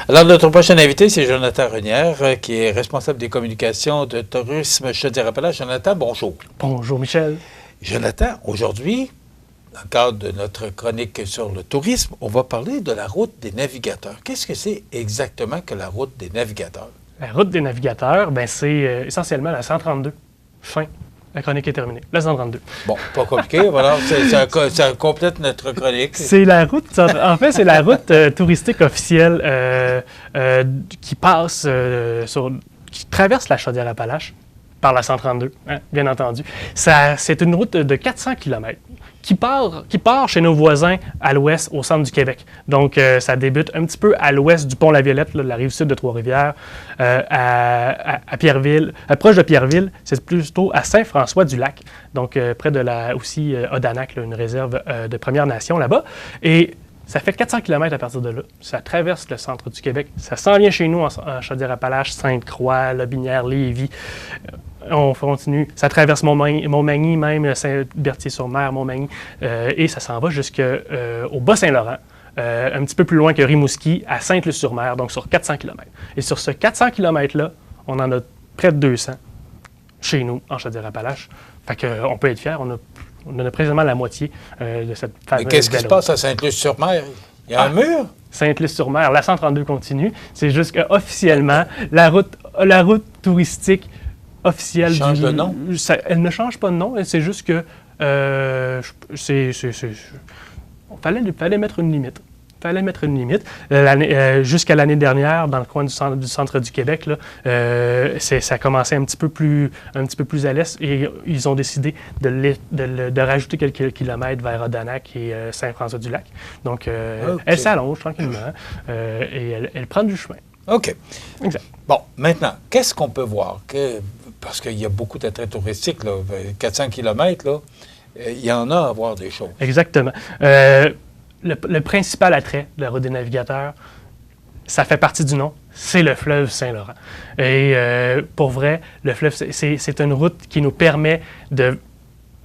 Alors, notre prochain invité, c'est Jonathan Renière, qui est responsable des communications de Tourisme Chaudière-Appalaches. Jonathan, bonjour. Bonjour, Michel. Jonathan, aujourd'hui, dans le cadre de notre chronique sur le tourisme, on va parler de la route des navigateurs. Qu'est-ce que c'est exactement que la route des navigateurs? La route des navigateurs, c'est essentiellement la 132. Fin. La chronique est terminée. La 132. Bon, pas compliqué. Voilà, ça complète notre chronique. C'est la route, en fait, c'est la route touristique officielle qui passe qui traverse la Chaudière-Appalaches par la 132, hein, bien entendu. C'est une route de 400 km qui part chez nos voisins à l'ouest, au centre du Québec. Donc, ça débute un petit peu à l'ouest du pont La Violette, là, de la rive sud de Trois-Rivières, à Pierreville, proche de Pierreville. C'est plutôt à Saint-François-du-Lac, donc près de aussi Odanak, là, une réserve de Première Nation là-bas. Et ça fait 400 km à partir de là. Ça traverse le centre du Québec. Ça s'en vient chez nous en Chaudière-Appalaches, Sainte-Croix, Lobinière, Lévis. On continue. Ça traverse Montmagny, même Saint-Berthier-sur-Mer, Montmagny, et ça s'en va jusqu'au Bas-Saint-Laurent, un petit peu plus loin que Rimouski, à Sainte-Luce-sur-Mer, donc sur 400 km. Et sur ce 400 km-là, on en a près de 200 chez nous, en Chaudière-Appalaches. Fait qu'on peut être fiers. On a précisément la moitié de cette fameuse. Mais qu'est-ce qui se passe à Sainte-Luce-sur-Mer? Il y a un mur? Sainte-Luce-sur-Mer, la 132 continue. C'est juste qu'officiellement, la route touristique officielle change de nom? Elle ne change pas de nom. C'est juste que fallait mettre une limite. Jusqu'à l'année dernière, dans le coin du centre du Québec, là, ça commençait un petit peu plus à l'est et ils ont décidé de rajouter quelques kilomètres vers Odanak et Saint-François-du-Lac. Donc, okay. Elle s'allonge tranquillement et elle prend du chemin. OK. Exact. Bon, maintenant, qu'est-ce qu'on peut voir? Parce qu'il y a beaucoup d'attraits touristiques, là, 400 km, là, il y en a à voir des choses. Exactement. Le principal attrait de la route des navigateurs, ça fait partie du nom, c'est le fleuve Saint-Laurent. Et pour vrai, le fleuve, c'est une route qui nous permet de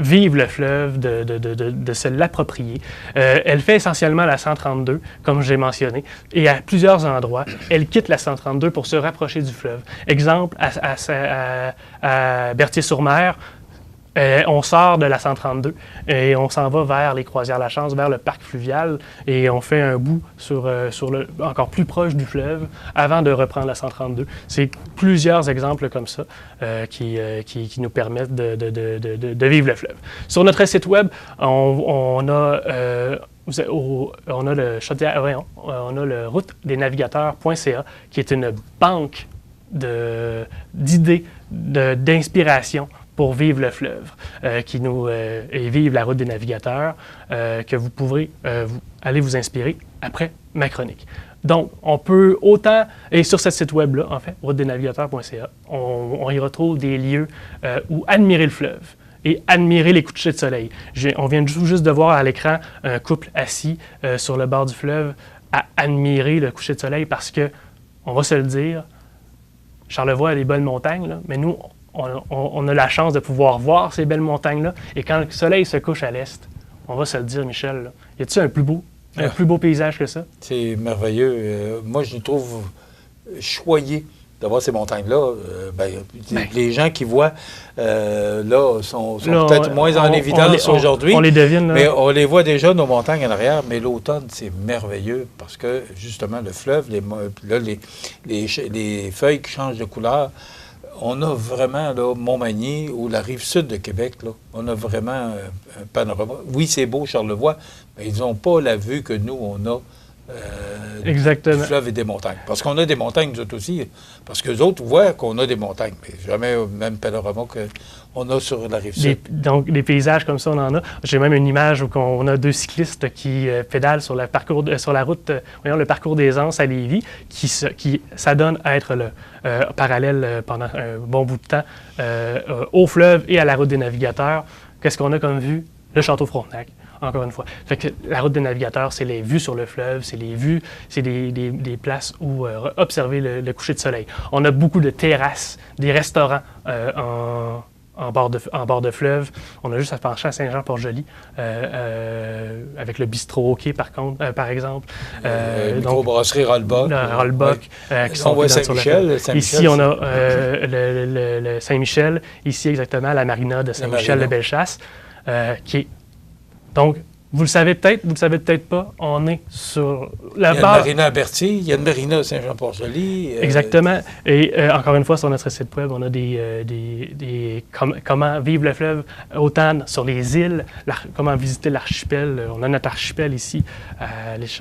vivre le fleuve, de se l'approprier. Elle fait essentiellement la 132, comme j'ai mentionné, et à plusieurs endroits, elle quitte la 132 pour se rapprocher du fleuve. Exemple, à Berthier-sur-Mer, on sort de la 132 et on s'en va vers les Croisières-La Chance, vers le parc fluvial, et on fait un bout encore plus proche du fleuve avant de reprendre la 132. C'est plusieurs exemples comme ça qui nous permettent de vivre le fleuve. Sur notre site web, on a le routedesnavigateurs.ca qui est une banque d'idées, d'inspiration pour vivre le fleuve, et vivre la route des navigateurs, que vous pourrez aller vous inspirer après ma chronique. Donc, on peut autant, et sur ce site web-là, en fait, routedesnavigateurs.ca, on y retrouve des lieux où admirer le fleuve et admirer les couchers de soleil. On vient juste de voir à l'écran un couple assis sur le bord du fleuve à admirer le coucher de soleil parce que, on va se le dire, Charlevoix a des belles montagnes, là, mais nous, on a la chance de pouvoir voir ces belles montagnes-là. Et quand le soleil se couche à l'est, on va se le dire, Michel, là, y a-t-il un plus beau paysage que ça? C'est merveilleux. Moi, je trouve choyé d'avoir ces montagnes-là. Les gens qui voient, là, sont peut-être moins en évidence aujourd'hui. On les devine. Là. Mais on les voit déjà, nos montagnes en arrière. Mais l'automne, c'est merveilleux parce que, justement, le fleuve, les feuilles qui changent de couleur. On a vraiment, là, Montmagny ou la rive sud de Québec, là, on a vraiment un panorama. Oui, c'est beau, Charlevoix, mais ils n'ont pas la vue que nous, on a Exactement. du fleuve et des montagnes. Parce qu'on a des montagnes, nous autres aussi. Parce qu'eux autres voient qu'on a des montagnes, mais jamais le même panorama qu'on a sur la rive sud. Donc, des paysages comme ça, on en a. J'ai même une image où on a deux cyclistes qui pédalent sur la route, le parcours des Anses à Lévis, qui s'adonnent à être parallèle pendant un bon bout de temps au fleuve et à la route des navigateurs. Qu'est-ce qu'on a comme vue? Le Château Frontenac. Encore une fois. Fait que la route des navigateurs, c'est les vues sur le fleuve, c'est les vues, c'est des places où observer le coucher de soleil. On a beaucoup de terrasses, des restaurants en bord de fleuve. On a juste à se pencher à Saint-Jean-Port-Joli, avec le bistrot OK, par exemple. Microbrasserie Rollbuck. Qui on voit Saint-Michel. Ici, on a le Saint-Michel. Ici, exactement, la marina de Saint-Michel de Bellechasse, qui est... Donc, vous le savez peut-être pas, on est sur la base... Il y a une marina à Berthier, il y a une marina à Saint-Jean-Port-Joli. Exactement. Et encore une fois, sur notre site web, on a comment vivre le fleuve, autant sur les îles, comment visiter l'archipel. On a notre archipel ici,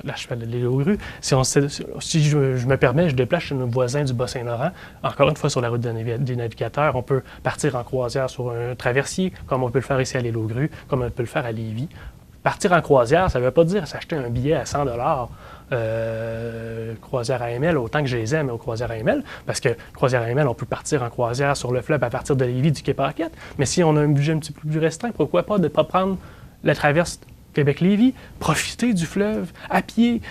l'archipel de l'île aux Grues. Si je me permets, je déplace chez nos voisins du Bas-Saint-Laurent. Encore une fois, sur la route des navigateurs, on peut partir en croisière sur un traversier, comme on peut le faire ici à l'île aux Grues, comme on peut le faire à Lévis. Partir en croisière, ça ne veut pas dire s'acheter un billet à 100 croisière AML, autant que je les aime aux croisières AML, parce que croisière AML, on peut partir en croisière sur le fleuve à partir de Lévis, du Quai Paquette, mais si on a un budget un petit peu plus restreint, pourquoi pas de ne pas prendre la traverse Québec-Lévis, profiter du fleuve à pied.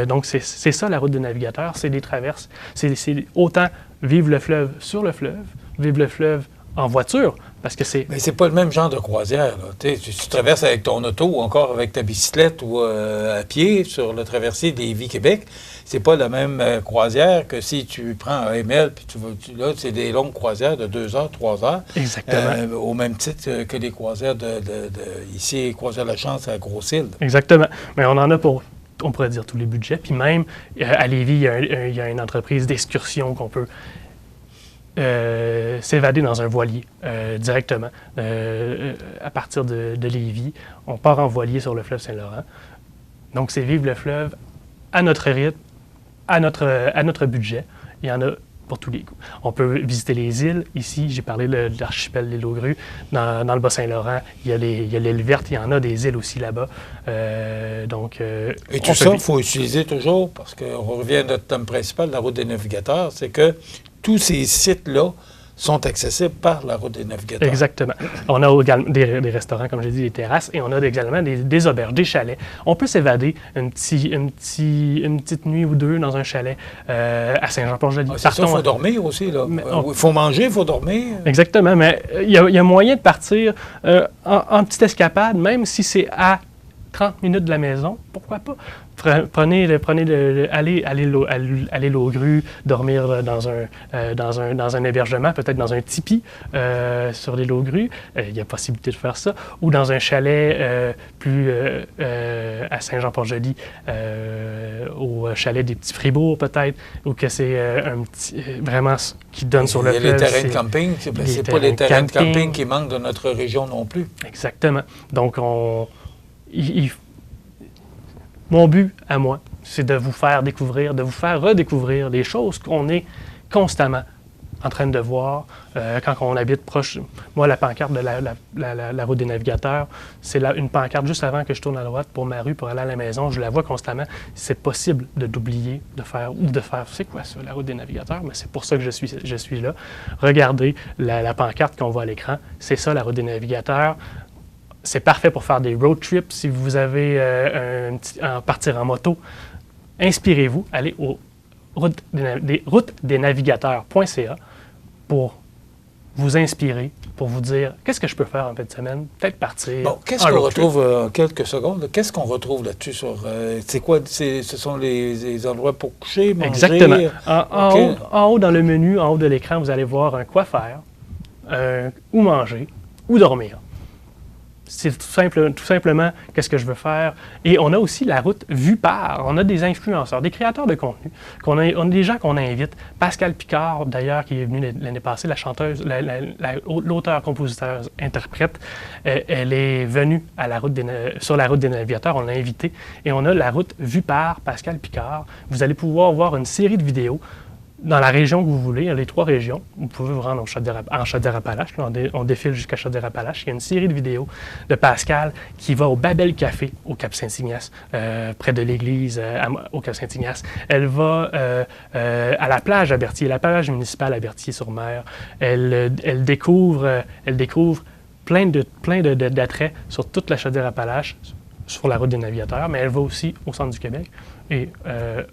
Donc, c'est ça la route des navigateurs, c'est des traverses. C'est autant vivre le fleuve sur le fleuve, vivre le fleuve en voiture, parce que c'est... Mais c'est pas le même genre de croisière. Tu traverses avec ton auto ou encore avec ta bicyclette ou à pied sur le traversier des Lévis-Québec. C'est pas la même croisière que si tu prends un ML, puis là, c'est des longues croisières de 2 heures, 3 heures. Exactement. Au même titre que les croisières ici, Croisière La Chance à Grosse-Île. Exactement. Mais on en a pour... On pourrait dire tous les budgets. Puis même, à Lévis, il y a une entreprise d'excursion qu'on peut... s'évader dans un voilier directement. À partir de Lévis, on part en voilier sur le fleuve Saint-Laurent. Donc, c'est vivre le fleuve à notre rythme, à notre budget. Il y en a pour tous les goûts. On peut visiter les îles. Ici, j'ai parlé de l'archipel des Îles-aux-Grues. Dans le Bas-Saint-Laurent, il y a l'île verte. Il y en a des îles aussi là-bas. Et tout ça, il faut utiliser toujours, parce qu'on revient à notre thème principal, la route des navigateurs, c'est que tous ces sites-là sont accessibles par la route des navigateurs. Exactement. On a également des restaurants, comme j'ai dit, des terrasses, et on a également des auberges, des chalets. On peut s'évader une petite nuit ou deux dans un chalet à Saint-Jean-Port-Joli. C'est ça, il faut dormir aussi. Il faut manger, il faut dormir. Exactement, mais il y a moyen de partir en petite escapade, même si c'est à 30 minutes de la maison, pourquoi pas? Allez aux Grues, dormir dans un hébergement, peut-être dans un tipi sur l'île aux Grues. Il y a possibilité de faire ça. Ou dans un chalet à Saint-Jean-Port-Joli, au chalet des Petits Fribourgs, peut-être, ou que c'est vraiment qui donne sur le fleuve. Il y a les terrains de camping. C'est pas les terrains de camping qui manquent de notre région non plus. Exactement. Donc, mon but à moi, c'est de vous faire découvrir, de vous faire redécouvrir des choses qu'on est constamment en train de voir quand on habite proche. Moi, la pancarte de la route des navigateurs, c'est une pancarte juste avant que je tourne à droite pour ma rue, pour aller à la maison. Je la vois constamment. C'est possible d'oublier de faire, c'est quoi ça, la route des navigateurs? Mais c'est pour ça que je suis là. Regardez la pancarte qu'on voit à l'écran. C'est ça, la route des navigateurs. C'est parfait pour faire des road trips. Si vous avez partir en moto, inspirez-vous. Allez au routesdesnavigateurs.ca pour vous inspirer, pour vous dire qu'est-ce que je peux faire en fin de semaine, peut-être partir. Bon, qu'est-ce qu'on retrouve en quelques secondes? Qu'est-ce qu'on retrouve là-dessus c'est quoi? Ce sont les endroits pour coucher, manger? Exactement. En haut, dans le menu, en haut de l'écran, vous allez voir un quoi faire, où manger, où dormir. C'est tout simplement qu'est-ce que je veux faire. Et on a aussi la route vue par. On a des influenceurs, des créateurs de contenu. On a des gens qu'on invite. Pascal Picard, d'ailleurs, qui est venue l'année passée, la chanteuse, l'auteur, compositeur, interprète, elle est venue sur la route des navigateurs. On l'a invitée. Et on a la route vue par Pascal Picard. Vous allez pouvoir voir une série de vidéos dans la région que vous voulez, les 3 régions. Vous pouvez vous rendre en Chaudière-Appalaches. On défile jusqu'à Chaudière-Appalaches. Il y a une série de vidéos de Pascal qui va au Babel Café au Cap-Saint-Ignace, près de l'église au Cap-Saint-Ignace. Elle va à la plage à Berthier, la plage municipale à Berthier-sur-Mer. Elle découvre plein d'attraits sur toute la Chaudière-Appalaches, sur la route des navigateurs, mais elle va aussi au centre du Québec et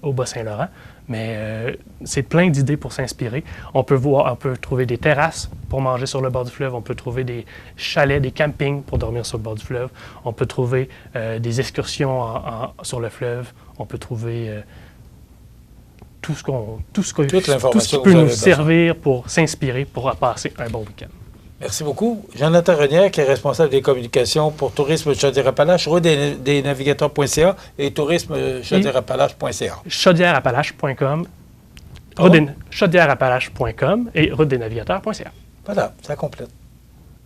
au Bas-Saint-Laurent. Mais c'est plein d'idées pour s'inspirer. On peut trouver des terrasses pour manger sur le bord du fleuve. On peut trouver des chalets, des campings pour dormir sur le bord du fleuve. On peut trouver des excursions sur le fleuve. On peut trouver tout ce qui peut nous servir pour s'inspirer, pour passer un bon week-end. Merci beaucoup. Jonathan Renière, qui est responsable des communications pour Tourisme Chaudière-Appalaches, route-des-navigateurs.ca et tourisme-chaudière-appalaches.ca. Chaudière-appalaches.com, chaudière-appalaches.com et route-des-navigateurs.ca. Voilà, ça complète.